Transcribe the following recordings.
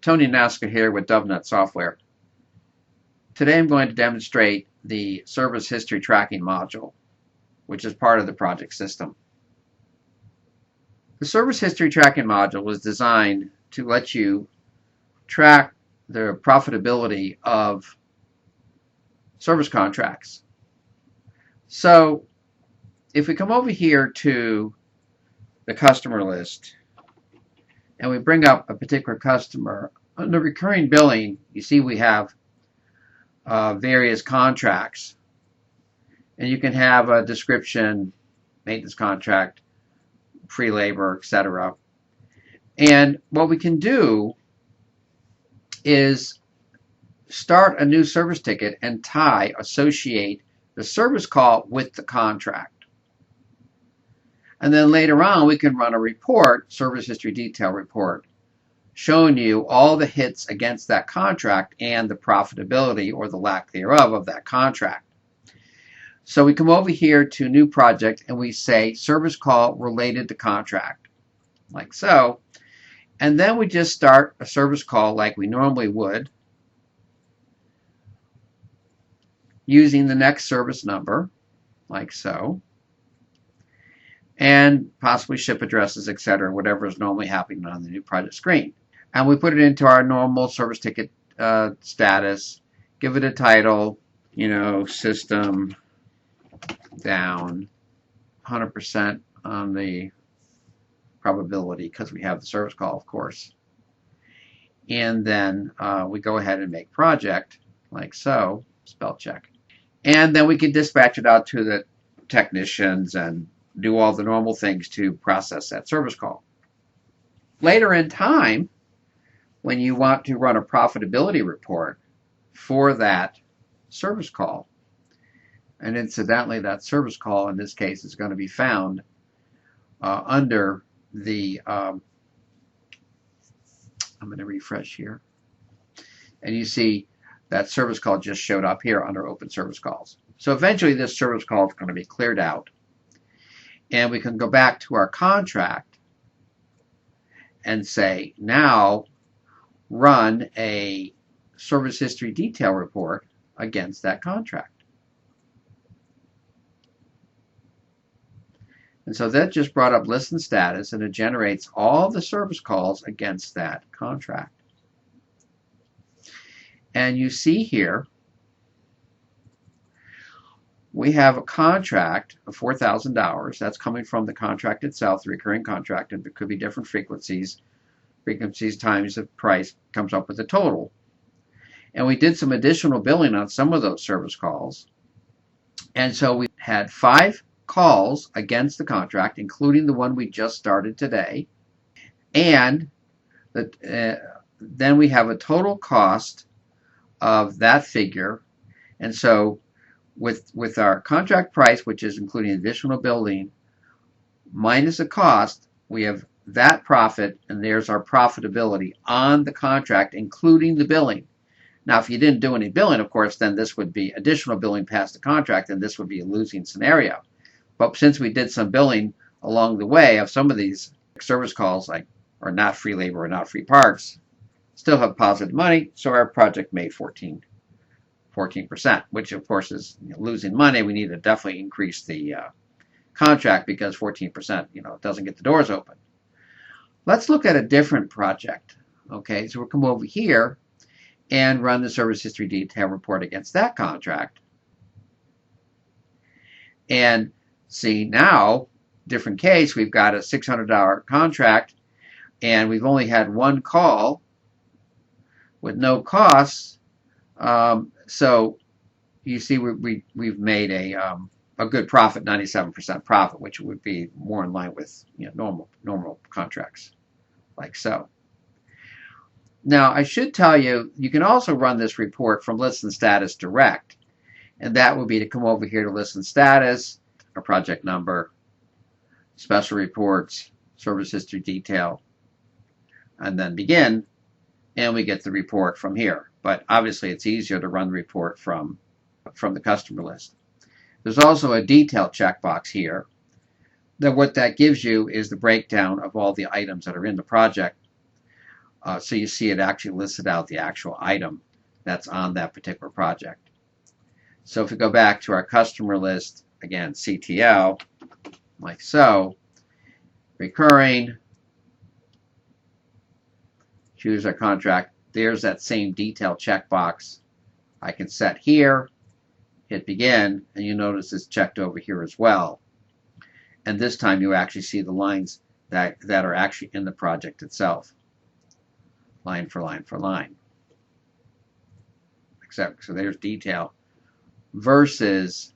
Tony Naska here with DovNut Software. Today I'm going to demonstrate the service history tracking module, which is part of the project system. The service history tracking module was designed to let you track the profitability of service contracts. So if we come over here to the customer list and we bring up a particular customer, under recurring billing, you see we have various contracts, and you can have a description, maintenance contract, free labor, etc. And what we can do is start a new service ticket and associate the service call with the contract. And then later on, we can run a report, service history detail report, showing you all the hits against that contract and the profitability or the lack thereof of that contract. So we come over here to new project and we say service call related to contract, like so. And then we just start a service call like we normally would, using the next service number, like so, and possibly ship addresses, etc., whatever is normally happening on the new project screen. And we put it into our normal service ticket status, give it a title, system down, 100% on the probability because we have the service call, of course. And then we go ahead and make project, like so, spell check. And then we can dispatch it out to the technicians and do all the normal things to process that service call. Later in time, when you want to run a profitability report for that service call, and incidentally, that service call in this case is going to be found under the, I'm going to refresh here, and you see that service call just showed up here under open service calls. So eventually this service call is going to be cleared out, and we can go back to our contract and say, now run a service history detail report against that contract. And so that just brought up listen status, and it generates all the service calls against that contract. And you see here, we have a contract of $4,000. That's coming from the contract itself, the recurring contract, and there could be different frequencies. Frequencies times the price comes up with a total. And we did some additional billing on some of those service calls. And so we had 5 calls against the contract, including the one we just started today. And then we have a total cost of that figure. And so with our contract price, which is including additional billing, minus the cost, we have that profit, and there's our profitability on the contract, including the billing. Now, if you didn't do any billing, of course, then this would be additional billing past the contract, and this would be a losing scenario. But since we did some billing along the way of some of these service calls, like or not free labor or not free parts, still have positive money, so our project made 14%, which of course is losing money. We need to definitely increase the contract because 14%, doesn't get the doors open. Let's look at a different project. Okay, so we'll come over here and run the service history detail report against that contract. And see now, different case, we've got a $600 contract and we've only had one call with no costs. So you see we've made a good profit, 97% profit, which would be more in line with normal contracts, like so. Now I should tell you, you can also run this report from Listen Status Direct, and that would be to come over here to Listen Status, a project number, Special Reports, Service History Detail, and then Begin, and we get the report from here. But obviously it's easier to run the report from the customer list. There's also a detail checkbox here. What that gives you is the breakdown of all the items that are in the project. So you see it actually listed out the actual item that's on that particular project. So if we go back to our customer list, again, CTL, like so, recurring, choose our contract. There's that same detail checkbox I can set here, hit begin, and you notice it's checked over here as well. And this time you actually see the lines that are actually in the project itself, line for line for line. Except, so there's detail versus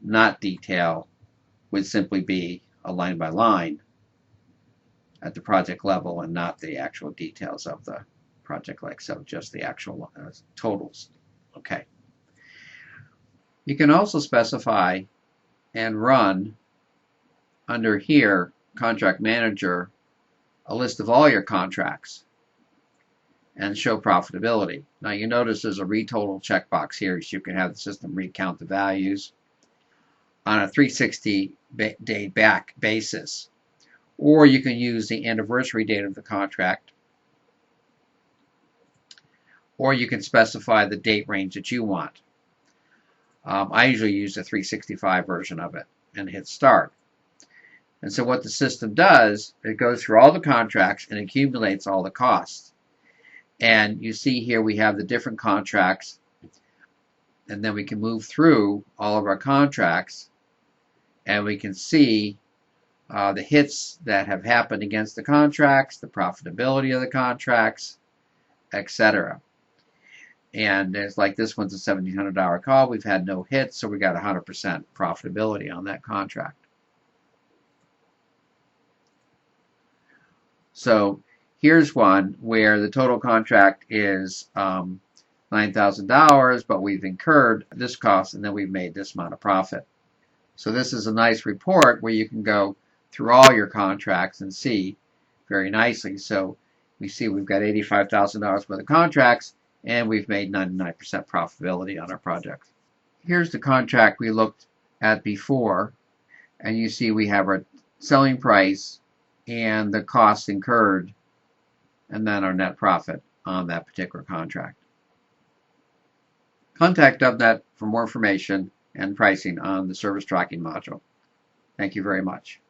not detail would simply be a line by line at the project level and not the actual details of the project, like so, just the actual totals. Okay. You can also specify and run under here, Contract Manager, a list of all your contracts and show profitability. Now you notice there's a retotal checkbox here, so you can have the system recount the values on a 360-day back basis. Or you can use the anniversary date of the contract, or you can specify the date range that you want. I usually use the 365 version of it and hit start. And so what the system does, it goes through all the contracts and accumulates all the costs. And you see here we have the different contracts, and then we can move through all of our contracts and we can see the hits that have happened against the contracts, the profitability of the contracts, etc. And it's like this one's a $1,700 call. We've had no hits, so we got 100% profitability on that contract. So here's one where the total contract is $9,000, but we've incurred this cost and then we've made this amount of profit. So this is a nice report where you can go through all your contracts and see very nicely. So we see we've got $85,000 worth of contracts and we've made 99% profitability on our projects. Here's the contract we looked at before, and you see we have our selling price and the costs incurred and then our net profit on that particular contract. Contact DubNet for more information and pricing on the service tracking module. Thank you very much.